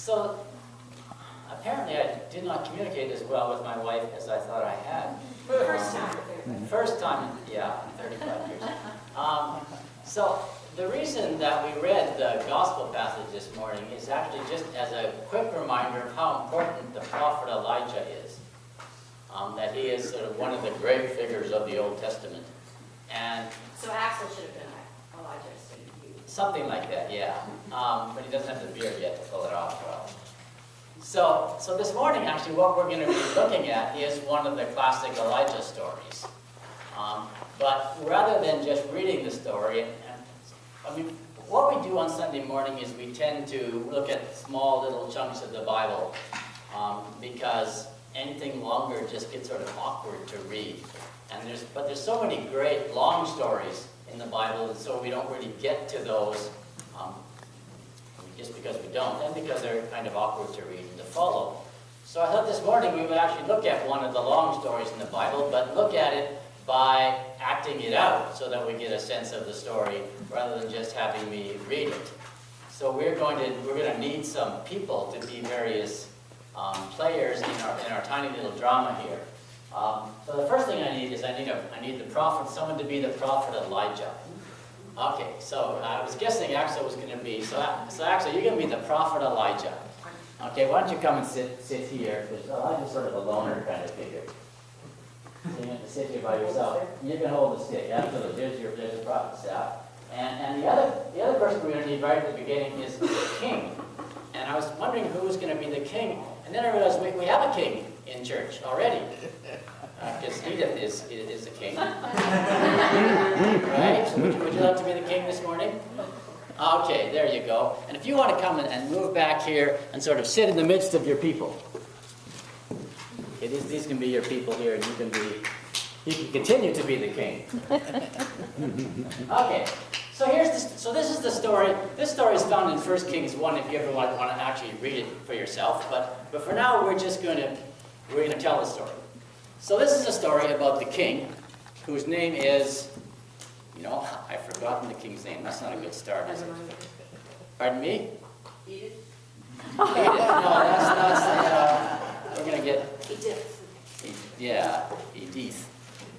So, apparently I did not communicate as well with my wife as I thought I had. First time. First time, yeah, in 35 years. So, the reason that we read the gospel passage this morning is actually just as a quick reminder of how important the prophet Elijah is. That he is sort of one of the great figures of the Old Testament. And So Axel should have been Elijah instead of you. something like that, yeah. But he doesn't have the beard yet to pull it off well. So this morning, actually, what we're going to be looking at is one of the classic Elijah stories. But rather than just reading the story, I mean, what we do on Sunday morning is we tend to look at small little chunks of the Bible because anything longer just gets sort of awkward to read. But there's so many great long stories in the Bible, and so we don't really get to those just because we don't, and because they're kind of awkward to read and to follow. So I thought this morning we would actually look at one of the long stories in the Bible, but look at it by acting it out so that we get a sense of the story rather than just having me read it. So we're going to need some people to be various players in our tiny little drama here. So the first thing I need is I need the prophet, someone to be the prophet Elijah. Okay, so I was guessing Axel was going to be, so Axel, you're going to be the prophet Elijah. Okay, why don't you come and sit here, because Elijah's sort of a loner kind of figure. So you have to sit here by yourself. You can hold the stick, absolutely. There's a prophet staff. And the other person we're going to need right at the beginning is the king. And I was wondering who was going to be the king, and then I realized we have a king in church already. Because Edith is the king. Right? So would you like to be the king this morning? Okay, there you go. And if you want to come and move back here and sort of sit in the midst of your people. Okay, these can be your people here, and you can continue to be the king. Okay, so this is the story. This story is found in 1 Kings 1 if you ever want to actually read it for yourself. But for now, we're going to tell the story. So this is a story about the king, whose name is, I've forgotten the king's name. That's not a good start, is it? Pardon me? Edith? Edith. No, that's we're going to get... Edith. Yeah, Edith.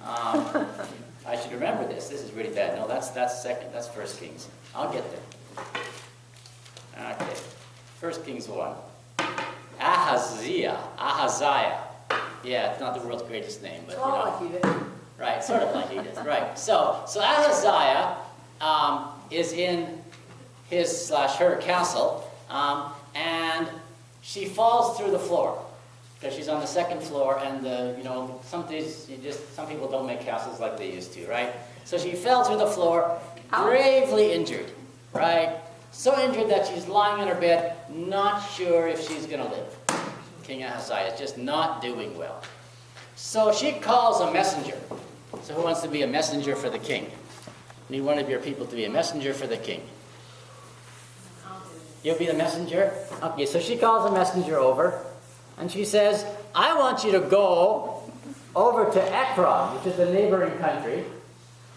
I should remember this. This is really bad. No, that's second. That's 1 Kings. I'll get there. Okay. 1 Kings 1. Ahaziah. Yeah, it's not the world's greatest name, but like Edith. Right, sort of like Edith. Right. So Ahaziah is in his/her castle, and she falls through the floor because she's on the second floor, and some people don't make castles like they used to, right? So she fell through the floor, gravely injured, right? So injured that she's lying in her bed, not sure if she's going to live. King Ahaziah is just not doing well. So she calls a messenger. So who wants to be a messenger for the king? Need one of your people to be a messenger for the king. You'll be the messenger? Okay, so she calls a messenger over, and she says, I want you to go over to Ekron, which is the neighboring country,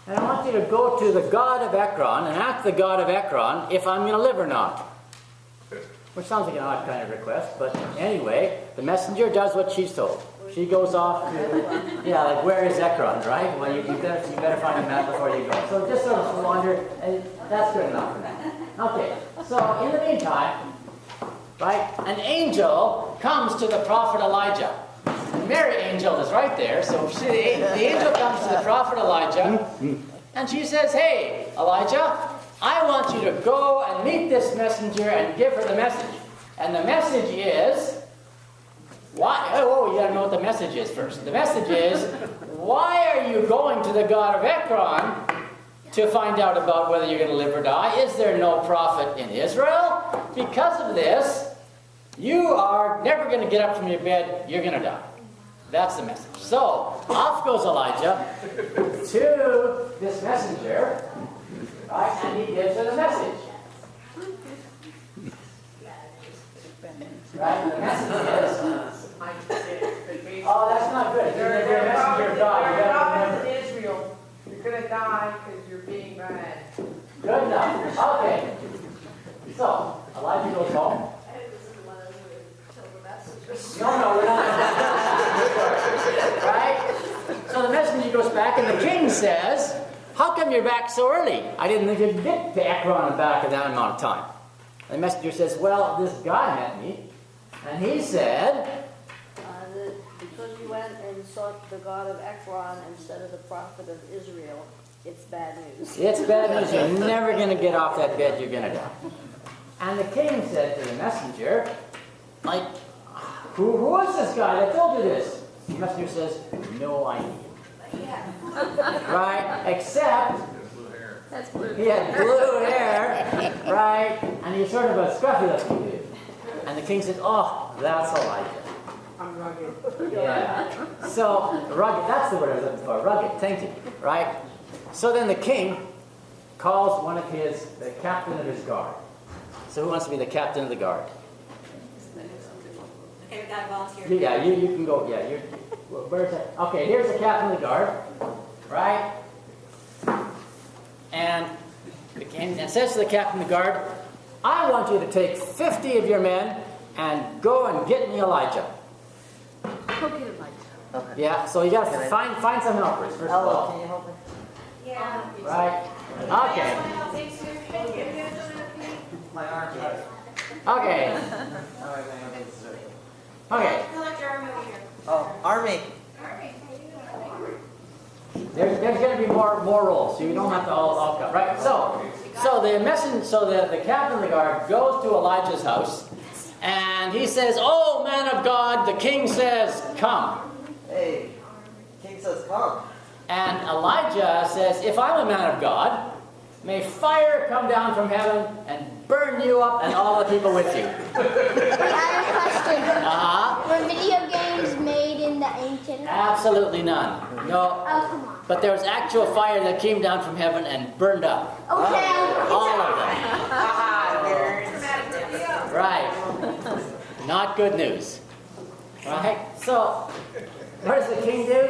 and I want you to go to the god of Ekron and ask the god of Ekron if I'm going to live or not. Which sounds like an odd kind of request, but anyway, the messenger does what she's told. She goes off to, where is Ekron, right? Well, you better find a map before you go. So just sort of wander, and that's good enough for now. Okay, so in the meantime, right, an angel comes to the prophet Elijah. And Mary angel is right there, so the angel comes to the prophet Elijah, and she says, hey, Elijah, I want you to go and meet this messenger and give her the message. And the message is, why? Oh, you gotta know what the message is first. The message is, why are you going to the god of Ekron to find out about whether you're going to live or die? Is there no prophet in Israel? Because of this, you are never going to get up from your bed, you're going to die. That's the message. So, off goes Elijah to this messenger, right, and he gives her the message. Right? The message is, oh, that's not good. You're a messenger of God. You got to remember. Israel, you're going to die because you're being bad. Good enough. Okay. So, Elijah goes home. No, we're not. Right? So the messenger goes back, and the king says, how come you're back so early? I didn't think you'd get to Ekron and back in that amount of time. And the messenger says, well, this guy met me, and he said, because you went and sought the God of Ekron instead of the prophet of Israel, it's bad news. it's bad news. You're never going to get off that bed. You're going to die. And the king said to the messenger, like, who is this guy that told you this? The messenger says, no idea. Right? Except That's blue. he had blue hair, right? And he's sort of a scruffy looking dude. And the king says, oh, that's Elijah. I'm rugged. Yeah. So, rugged, that's the word I was looking for, rugged, thank you, right? So then the king calls one of the captain of his guard. So who wants to be the captain of the guard? Okay, we got a volunteer. Yeah, you can go, yeah, where's that? Okay, here's the captain of the guard, right? And the king says to the captain of the guard, I want you to take 50 of your men and go and get me Elijah. Go get Elijah. Yeah, so you gotta find some helpers, first of all. Can you help me? Yeah. Right? Okay. My arm hurts. Okay. Okay. Collect your arm over here. Oh, army. There's going to be more rolls, so you don't have to all come. Right? So the captain of the guard goes to Elijah's house, and he says, "Oh, man of God, the king says, come." Hey, king says come. And Elijah says, "If I'm a man of God, may fire come down from heaven and burn you up and all the people with you." I have a question. Uh-huh. Were video games made in the ancient? Absolutely none. No. Oh, come on. But there was actual fire that came down from heaven and burned up Okay. all of them. Right. Not good news. Right? So, what does the king do?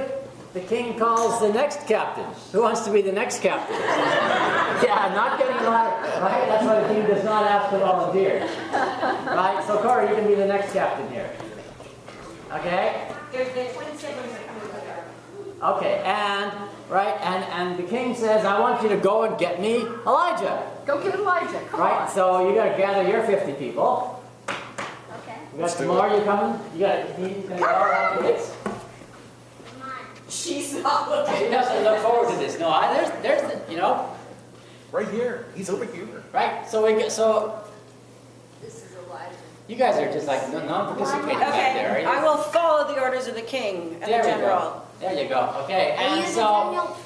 The king calls the next captain. Who wants to be the next captain? Yeah, not getting a lot, right? That's why the king does not ask to volunteer. Right? So, Corey, you can be the next captain here. Okay? There's the twin siblings that come with her. Okay, and the king says, I want you to go and get me Elijah. Go get Elijah. Come Right? on. So you gotta gather your 50 people. Okay. You got some more you coming? You gonna all the kids? She's not looking. She doesn't look forward to this. No, there's the, Right here. He's over here. right? So This is Elijah. you guys are just like non-participating back there, Okay, are you? I will follow the orders of the king and There the we general. go. There you go. Okay, Are you and the so general?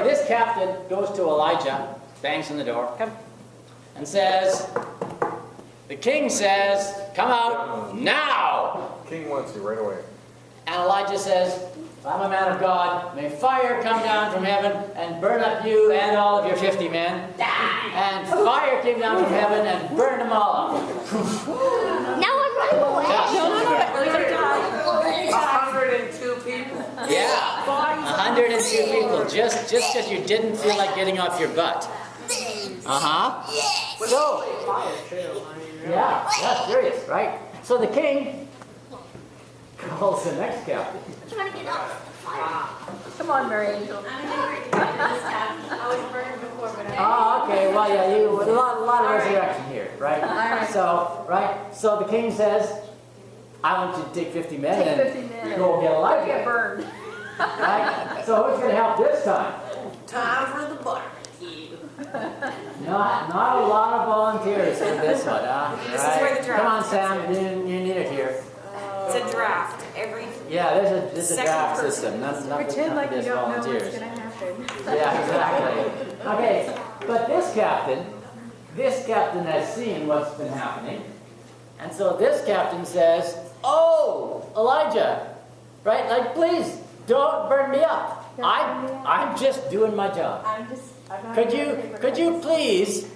this captain goes to Elijah, bangs on the door, come, and says, the king says, come out now. King wants you right away. And Elijah says, I'm a man of God. May fire come down from heaven and burn up you and all of your 50 men. And fire came down from heaven and burned them all up. Now I'm running away. Yeah. 102 people. Yeah. 102 people. Just because you didn't feel like getting off your butt. Uh-huh. So, yeah, serious, right? So the king calls the next captain. I'm trying to get up. Come on, Mary Angel. I was burned before, but Oh, okay. Well, yeah, a lot of resurrection here, right? So the king says, I want you to take 50 men Take and 50 men. go get Go Elijah. get burned. Right? So who's going to help this time? time for the barbecue. Not a lot of volunteers for this one, huh? This is where the draft Come on, comes Sam. You need it here. It's a draft. Every Yeah, there's a Second draft person. system. Not Pretend like you this don't know what's volunteers. gonna happen. Yeah, exactly. Okay, but this captain has seen what's been happening. And so this captain says, oh, Elijah, right? Like, please, don't burn me up. I'm just doing my job. Could you please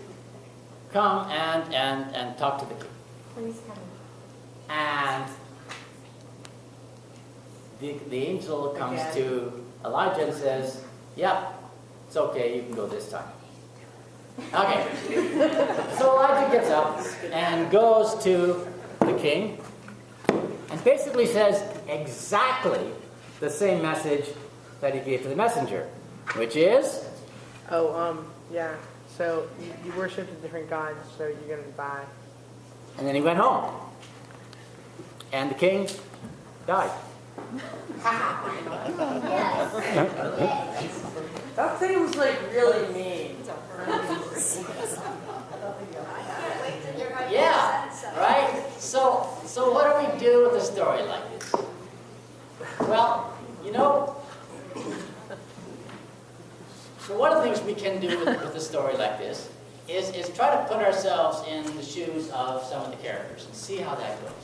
come and talk to the king? Please come. And the angel comes to Elijah and says, yep, it's okay, you can go this time. Okay. So Elijah gets up and goes to the king and basically says exactly the same message that he gave to the messenger, which is, Yeah. So you worship a different God, so you're going to die. and then he went home. And the king died. That thing was like really mean. Yeah, right? So what do we do with a story like this? Well, you know, so one of the things we can do with a story like this is try to put ourselves in the shoes of some of the characters and see how that goes.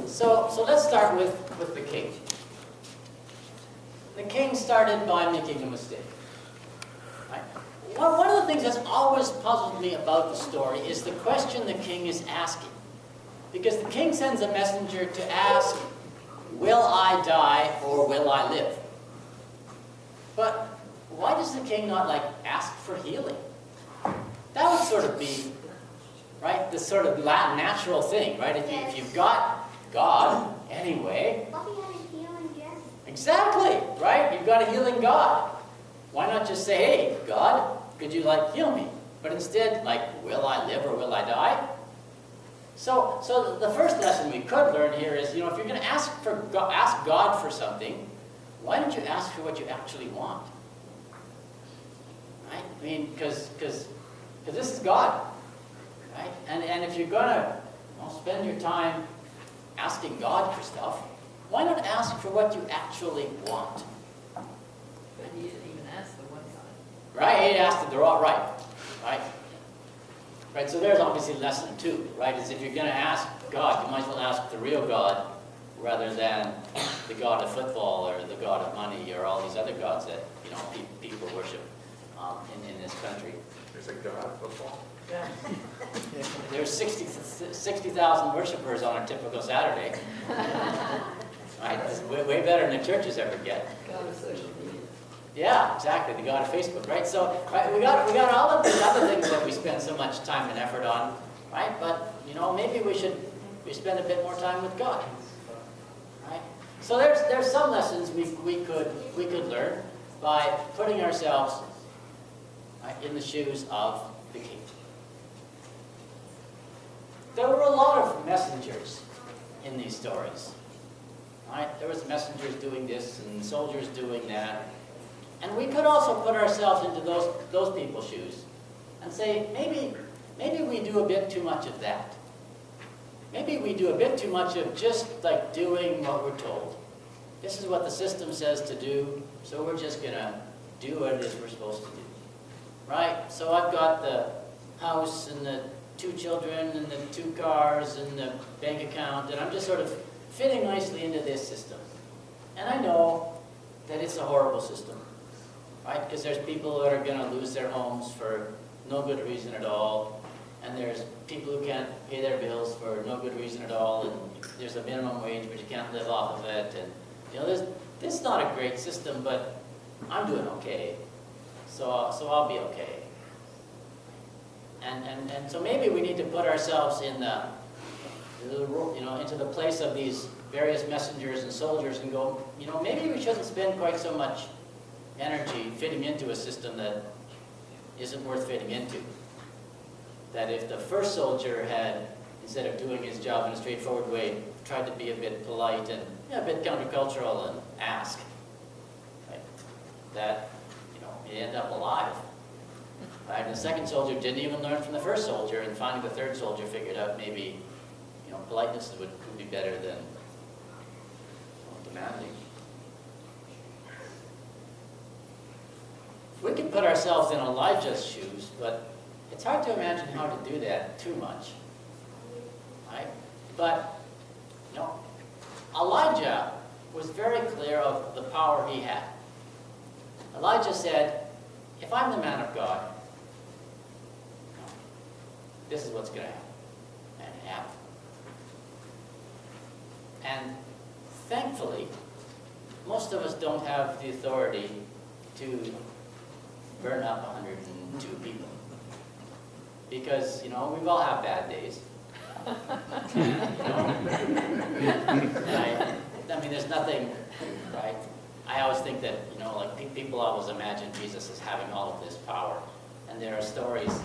So let's start with the king. The king started by making a mistake. Right? One of the things that's always puzzled me about the story is the question the king is asking. Because the king sends a messenger to ask, will I die or will I live? But why does the king not ask for healing? That would sort of be, right, the sort of natural thing, right? If you've got God anyway. Exactly, right? You've got a healing God. Why not just say, hey, God, could you heal me? But instead, will I live or will I die? So the first lesson we could learn here is, if you're going to ask God for something, why don't you ask for what you actually want? Right? I mean, because this is God, right? And if you're going to spend your time asking God for stuff, why not ask for what you actually want? But he didn't even ask the one God. Right? He asked it, they're all right. Right, so there's obviously lesson 2, right? Is if you're going to ask God, you might as well ask the real God rather than the God of football or the God of money or all these other gods that people worship in this country. There's a God of football. Yeah. There's 60,000 worshipers on a typical Saturday. Right? It's way better than the churches ever get. God of social media. Yeah, exactly. The God of Facebook, right? So we got all of these other things that we spend so much time and effort on, right? But maybe we spend a bit more time with God, right? So there's some lessons we could learn by putting ourselves in the shoes of the king. There were a lot of messengers in these stories, right? There was messengers doing this and soldiers doing that. And we could also put ourselves into those people's shoes and say, maybe we do a bit too much of that. Maybe we do a bit too much of just doing what we're told. This is what the system says to do, so we're just going to do what it is we're supposed to do. Right? So I've got the house and the 2 children and the 2 cars and the bank account, and I'm just sort of fitting nicely into this system. And I know that it's a horrible system. Right? Because there's people that are going to lose their homes for no good reason at all, and there's people who can't pay their bills for no good reason at all, and there's a minimum wage but you can't live off of it, and this is not a great system, but I'm doing okay, so I'll be okay. And so maybe we need to put ourselves in into the place of these various messengers and soldiers and go, maybe we shouldn't spend quite so much energy fitting into a system that isn't worth fitting into. That if the first soldier had, instead of doing his job in a straightforward way, tried to be a bit polite and a bit countercultural and ask, right, that he'd end up alive. Right? And the second soldier didn't even learn from the first soldier, and finally the third soldier figured out maybe politeness would be better than demanding. We can put ourselves in Elijah's shoes, but it's hard to imagine how to do that too much. Right? But, Elijah was very clear of the power he had. Elijah said, if I'm the man of God, this is what's going to happen. And it happened. And thankfully, most of us don't have the authority to burn up 102 people. Because, we've all had bad days. Right? I mean, there's nothing, right? I always think that, like people always imagine Jesus as having all of this power. And there are stories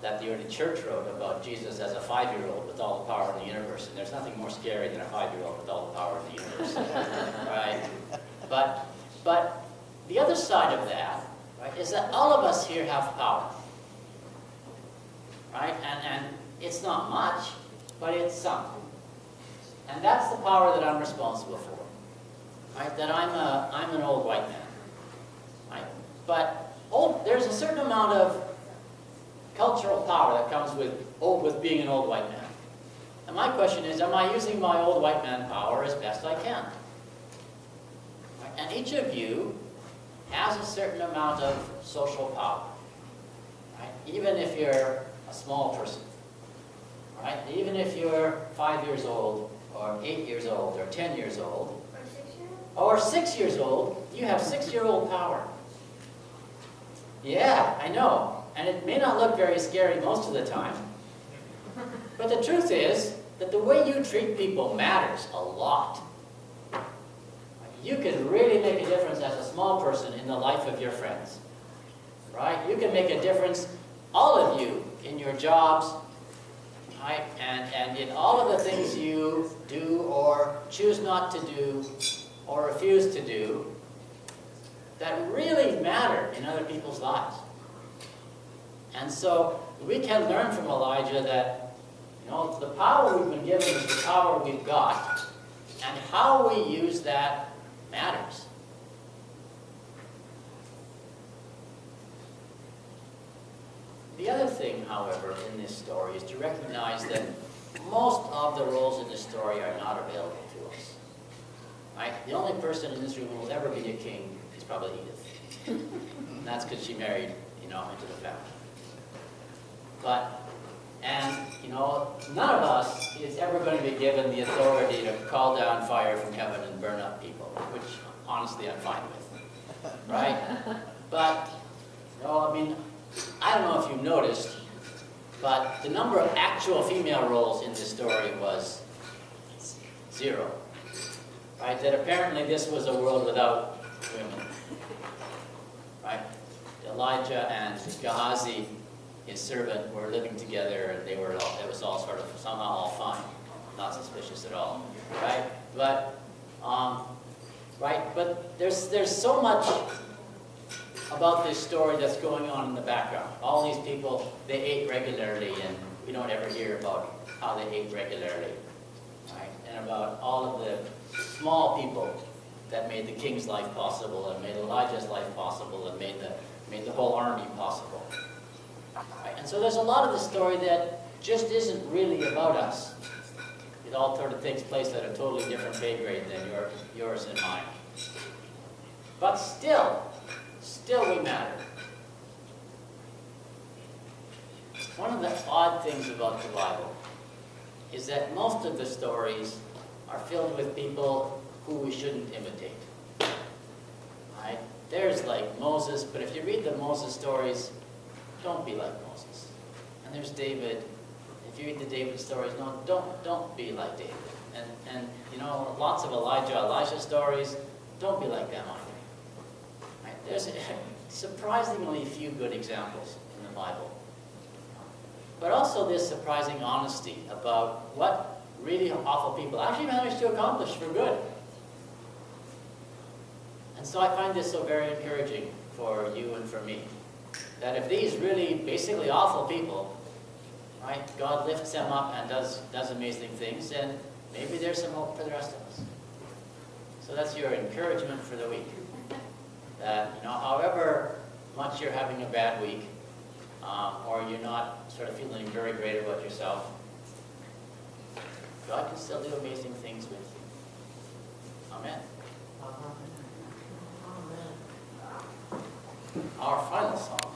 that the early church wrote about Jesus as a 5-year-old with all the power in the universe. And there's nothing more scary than a 5-year-old with all the power in the universe. Right? But the other side of that, right, is that all of us here have power. Right? And it's not much, but it's some. And that's the power that I'm responsible for. Right? That I'm an old white man. Right? But there's a certain amount of cultural power that comes with being an old white man. And my question is, am I using my old white man power as best I can? Right? And each of you has a certain amount of social power. Right? Even if you're a small person. Right? Even if you're 5 years old, or 8 years old, or 10 years old, or 6 years old, you have 6-year-old power. Yeah, I know. And it may not look very scary most of the time. But the truth is that the way you treat people matters a lot. You can really make a difference as a small person in the life of your friends. Right? You can make a difference, all of you, in your jobs, right? And in all of the things you do or choose not to do or refuse to do that really matter in other people's lives. And so we can learn from Elijah that, the power we've been given is the power we've got, and how we use that matters. The other thing, however, in this story is to recognize that most of the roles in this story are not available to us. Right? The only person in this room who will ever be a king is probably Edith. And that's because she married, into the family. None of us is ever going to be given the authority to call down fire from heaven and burn up people, which honestly I'm fine with. Right? But, I don't know if you've noticed, but the number of actual female roles in this story was 0. Right? That apparently this was a world without women. Right? Elijah and Gehazi, his servant, were living together, and it was all sort of somehow all fine, not suspicious at all. Right? But there's so much about this story that's going on in the background. All these people, they ate regularly, and we don't ever hear about how they ate regularly. Right? And about all of the small people that made the king's life possible, and made Elijah's life possible, and made the whole army possible. Right? And so there's a lot of the story that just isn't really about us. It all sort of takes place at a totally different pay grade than yours and mine. But still we matter. One of the odd things about the Bible is that most of the stories are filled with people who we shouldn't imitate. Right? There's like Moses, but if you read the Moses stories, don't be like Moses. And there's David. If you read the David stories, no, don't be like David. And lots of Elisha stories, don't be like them either. Right? There's surprisingly few good examples in the Bible. But also this surprising honesty about what really awful people actually managed to accomplish for good. And so I find this so very encouraging for you and for me. That if these really basically awful people, right, God lifts them up and does amazing things, then maybe there's some hope for the rest of us. So that's your encouragement for the week. That, however much you're having a bad week, or you're not sort of feeling very great about yourself, God can still do amazing things with you. Amen. Our final song